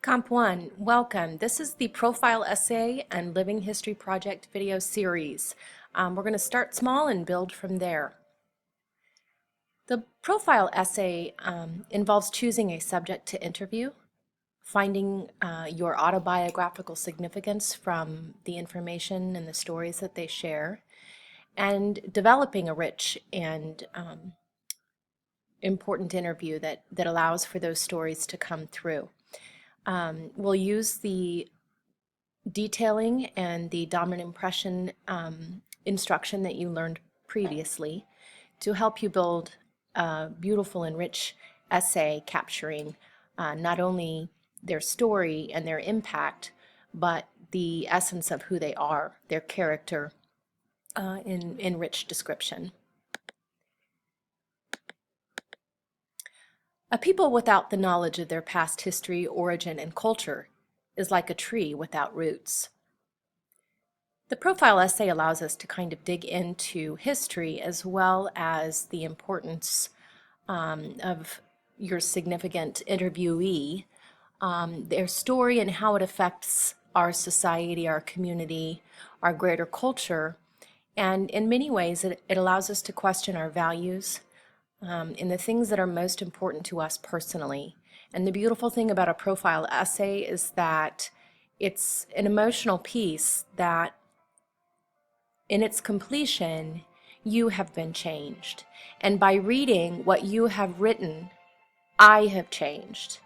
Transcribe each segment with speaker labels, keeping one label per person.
Speaker 1: Comp 1, welcome. This is the Profile Essay and Living History Project video series. We're going to start small and build from there. The profile essay involves choosing a subject to interview, finding your autobiographical significance from the information and the stories that they share, and developing a rich and important interview that allows for those stories to come through. We'll use the detailing and the dominant impression instruction that you learned previously to help you build a beautiful and rich essay capturing not only their story and their impact, but the essence of who they are, their character in rich description. A people without the knowledge of their past history, origin, and culture is like a tree without roots. The profile essay allows us to kind of dig into history as well as the importance of your significant interviewee, their story and how it affects our society, our community, our greater culture. And in many ways, it allows us to question our values, in the things that are most important to us personally. And the beautiful thing about a profile essay is that it's an emotional piece that in its completion, you have been changed. And by reading what you have written, I have changed.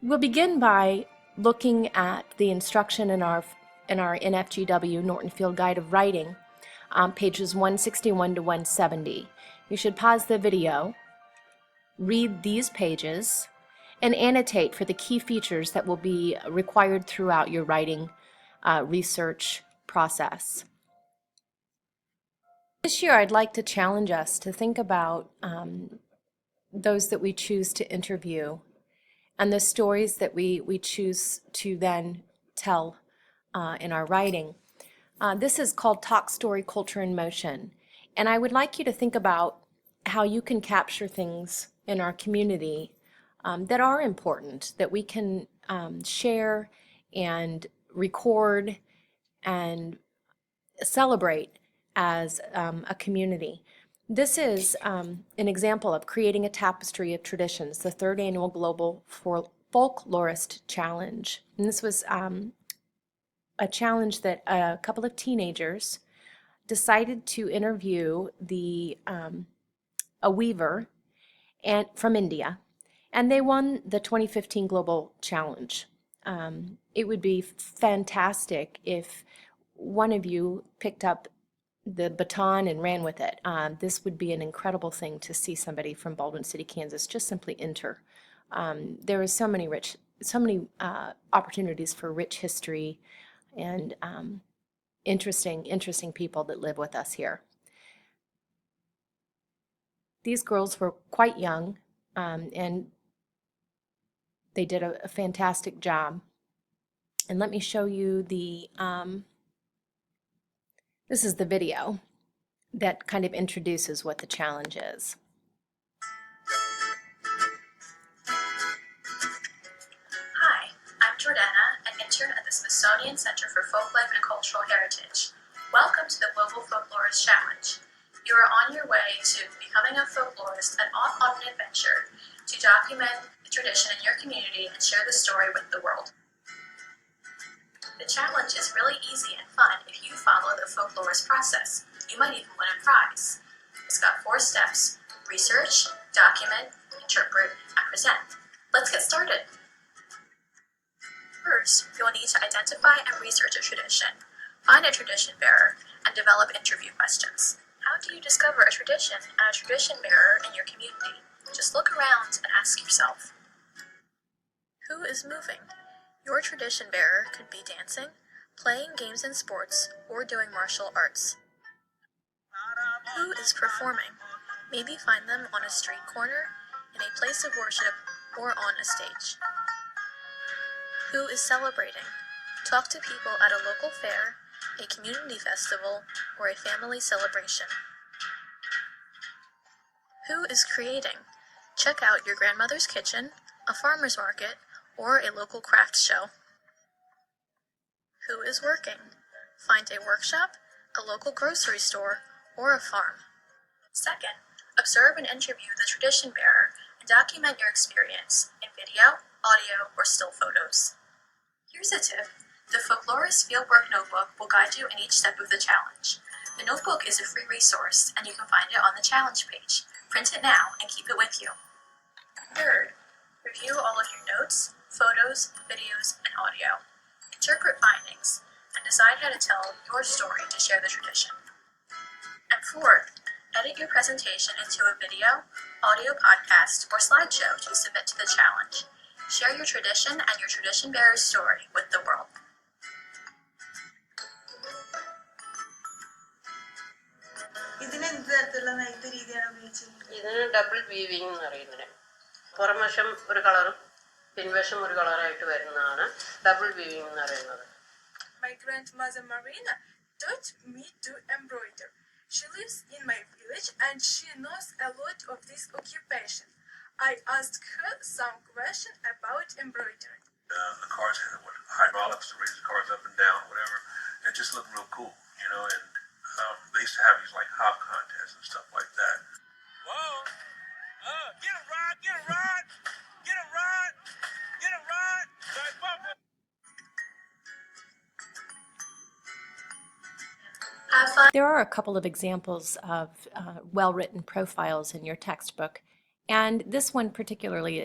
Speaker 1: We'll begin by looking at the instruction in our NFGW, Norton Field Guide of Writing, pages 161 to 170. You should pause the video, read these pages, and annotate for the key features that will be required throughout your writing research process. This year I'd like to challenge us to think about those that we choose to interview and the stories that we choose to then tell in our writing. This is called Talk Story Culture in Motion, and I would like you to think about how you can capture things in our community that are important, that we can share and record and celebrate as a community. This is an example of creating a tapestry of traditions, the third annual Global Folklorist Challenge. And this was a challenge that a couple of teenagers decided to interview a weaver from India, and they won the 2015 Global Challenge. It would be fantastic if one of you picked up the baton and ran with it. This would be an incredible thing to see somebody from Baldwin City, Kansas just simply enter. There are so many opportunities for rich history and interesting people that live with us here. These girls were quite young, and they did a fantastic job. And let me show you this is the video that kind of introduces what the challenge is.
Speaker 2: Hi, I'm Jordana, an intern at the Smithsonian Center for Folklife and Cultural Heritage. Welcome to the Global Folklorist Challenge. You are on your way to becoming a folklorist and off on an adventure to document the tradition in your community and share the story with the world. The challenge is really easy and fun if you follow the folklorist process. You might even win a prize. It's got 4 steps: research, document, interpret, and present. Let's get started. First, you'll need to identify and research a tradition, find a tradition bearer, and develop interview questions. How do you discover a tradition and a tradition bearer in your community? Just look around and ask yourself, who is moving? Your tradition bearer could be dancing, playing games and sports, or doing martial arts. Who is performing? Maybe find them on a street corner, in a place of worship, or on a stage. Who is celebrating? Talk to people at a local fair, a community festival, or a family celebration. Who is creating? Check out your grandmother's kitchen, a farmer's market, or a local crafts show. Who is working? Find a workshop, a local grocery store, or a farm. Second, observe and interview the tradition bearer and document your experience in video, audio, or still photos. Here's a tip. The Folklorist Fieldwork Notebook will guide you in each step of the challenge. The notebook is a free resource, and you can find it on the challenge page. Print it now and keep it with you. Third, review all of your notes, photos, videos, and audio. Interpret findings, and decide how to tell your story to share the tradition. And fourth, edit your presentation into a video, audio podcast, or slideshow to submit to the challenge. Share your tradition and your tradition bearer's story with the world.
Speaker 3: ഇതിന് double weaving എന്ന് പറയുന്നത്. പുറംവശം ഒരു കളറും പിൻവശം ഒരു കളറായിട്ട് വരുന്നതാണ് double weaving എന്ന് പറയുന്നത്.
Speaker 4: My grandmother Marina taught me to embroider. She lives in my village and she knows a lot of this occupation. I asked her some questions about embroidery.
Speaker 5: The cars had hydraulics to raise the cars up and down, whatever. And it just looked real cool, you know. And they used to have these like hop contests and stuff like that.
Speaker 6: Whoa! Get a rod! Get a rod! Get a rod! Get a rod! Like Papa.
Speaker 2: Have fun.
Speaker 1: There are a couple of examples of well-written profiles in your textbook, and this one particularly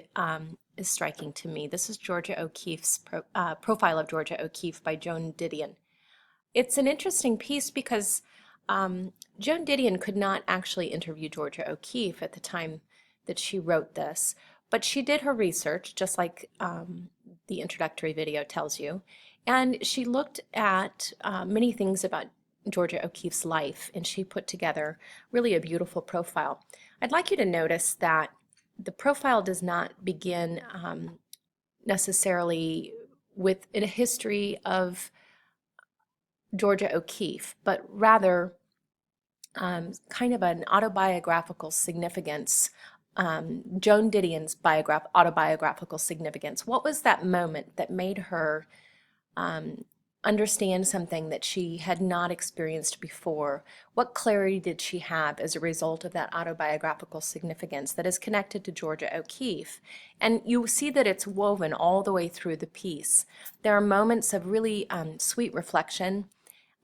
Speaker 1: is striking to me. This is Georgia O'Keeffe's profile of Georgia O'Keeffe by Joan Didion. It's an interesting piece because Joan Didion could not actually interview Georgia O'Keeffe at the time that she wrote this, but she did her research, just like the introductory video tells you, and she looked at many things about Georgia O'Keeffe's life, and she put together really a beautiful profile. I'd like you to notice that the profile does not begin necessarily with a history of Georgia O'Keeffe, but rather kind of an autobiographical significance, Joan Didion's autobiographical significance. What was that moment that made her understand something that she had not experienced before? What clarity did she have as a result of that autobiographical significance that is connected to Georgia O'Keeffe? And you see that it's woven all the way through the piece. There are moments of really sweet reflection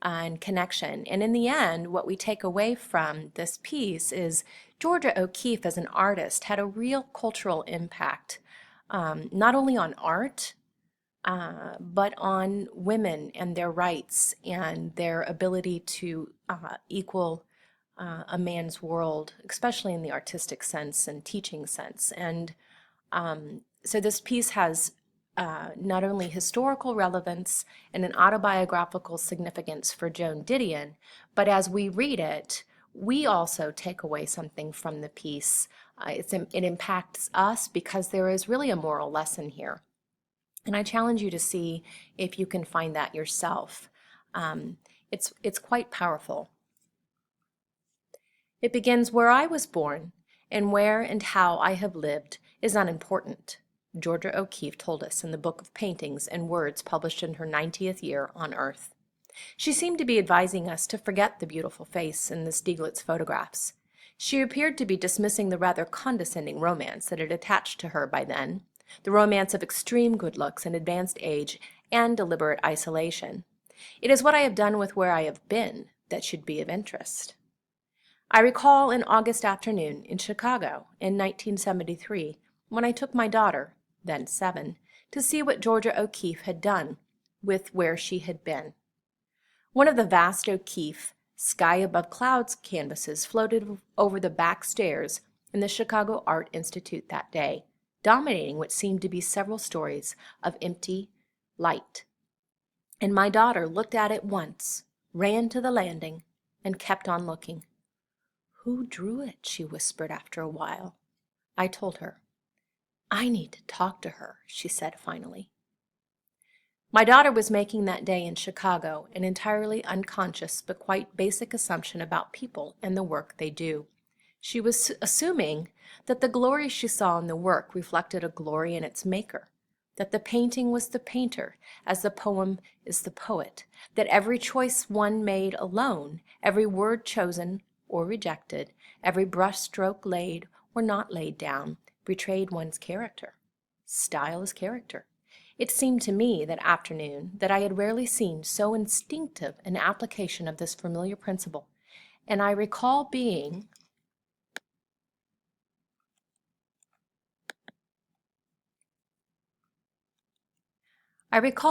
Speaker 1: and connection. And in the end, what we take away from this piece is Georgia O'Keeffe as an artist had a real cultural impact, not only on art, but on women and their rights and their ability to equal a man's world, especially in the artistic sense and teaching sense. And so this piece has not only historical relevance and an autobiographical significance for Joan Didion, but as we read it, we also take away something from the piece. It impacts us because there is really a moral lesson here. And I challenge you to see if you can find that yourself. It's quite powerful. It begins, "Where I was born and where and how I have lived is unimportant," Georgia O'Keeffe told us in the Book of Paintings and Words published in her 90th year on Earth. She seemed to be advising us to forget the beautiful face in the Stieglitz photographs. She appeared to be dismissing the rather condescending romance that had attached to her by then, the romance of extreme good looks and advanced age and deliberate isolation. It is what I have done with where I have been that should be of interest. I recall an August afternoon in Chicago in 1973 when I took my daughter, then 7, to see what Georgia O'Keeffe had done with where she had been. One of the vast O'Keeffe Sky Above Clouds canvases floated over the back stairs in the Chicago Art Institute that day, dominating what seemed to be several stories of empty light. And my daughter looked at it once, ran to the landing, and kept on looking. "Who drew it?" she whispered after a while. I told her. "I need to talk to her," she said finally. My daughter was making that day in Chicago an entirely unconscious but quite basic assumption about people and the work they do. She was assuming that the glory she saw in the work reflected a glory in its maker, that the painting was the painter as the poem is the poet, that every choice one made alone, every word chosen or rejected, every brushstroke laid or not laid down, betrayed one's character. Style is character. It seemed to me that afternoon that I had rarely seen so instinctive an application of this familiar principle, and I recall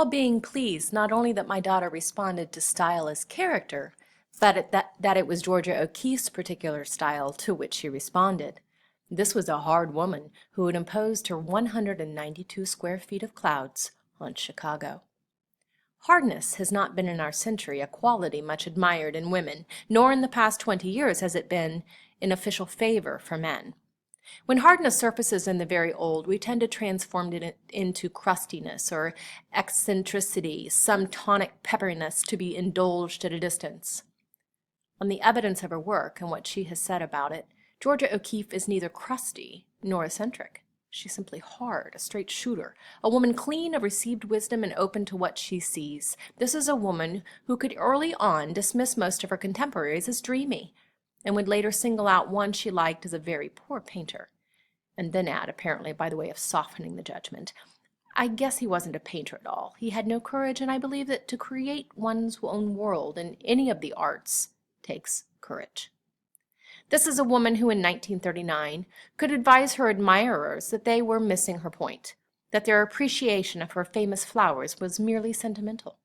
Speaker 1: being pleased not only that my daughter responded to style as character, but that it was Georgia O'Keeffe's particular style to which she responded. This was a hard woman who had imposed her 192 square feet of clouds on Chicago. Hardness has not been in our century a quality much admired in women, nor in the past 20 years has it been in official favor for men. When hardness surfaces in the very old, we tend to transform it into crustiness or eccentricity, some tonic pepperiness to be indulged at a distance. On the evidence of her work and what she has said about it, Georgia O'Keeffe is neither crusty nor eccentric. She's simply hard, a straight shooter, a woman clean of received wisdom and open to what she sees. This is a woman who could early on dismiss most of her contemporaries as dreamy, and would later single out one she liked as a very poor painter, and then add, apparently by the way of softening the judgment, I guess he wasn't a painter at all. He had no courage, and I believe that to create one's own world in any of the arts takes courage. This is a woman who in 1939 could advise her admirers that they were missing her point, that their appreciation of her famous flowers was merely sentimental.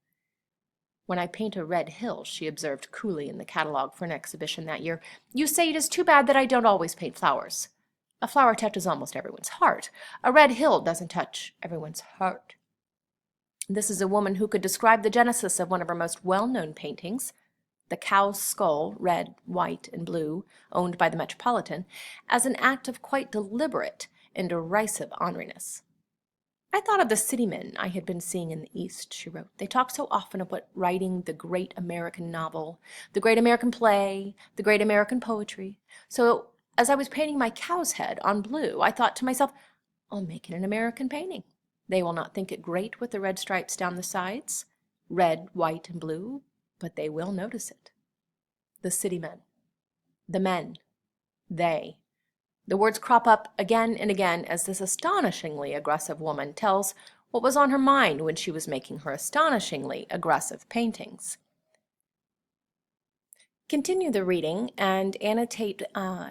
Speaker 1: When I paint a red hill, she observed coolly in the catalogue for an exhibition that year, you say it is too bad that I don't always paint flowers. A flower touches almost everyone's heart. A red hill doesn't touch everyone's heart. This is a woman who could describe the genesis of one of her most well-known paintings, the cow's skull, red, white, and blue, owned by the Metropolitan, as an act of quite deliberate and derisive orneriness. I thought of the city men I had been seeing in the East, she wrote. They talk so often of what writing the great American novel, the great American play, the great American poetry. So as I was painting my cow's head on blue, I thought to myself, I'll make it an American painting. They will not think it great with the red stripes down the sides, red, white, and blue, but they will notice it. The city men, the men, they. The words crop up again and again as this astonishingly aggressive woman tells what was on her mind when she was making her astonishingly aggressive paintings. Continue the reading and annotate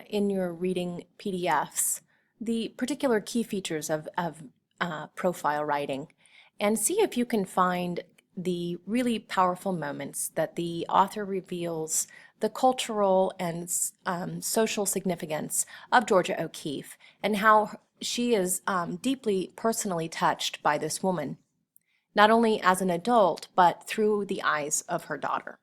Speaker 1: in your reading PDFs the particular key features of profile writing, and see if you can find the really powerful moments that the author reveals the cultural and social significance of Georgia O'Keeffe and how she is deeply personally touched by this woman, not only as an adult, but through the eyes of her daughter.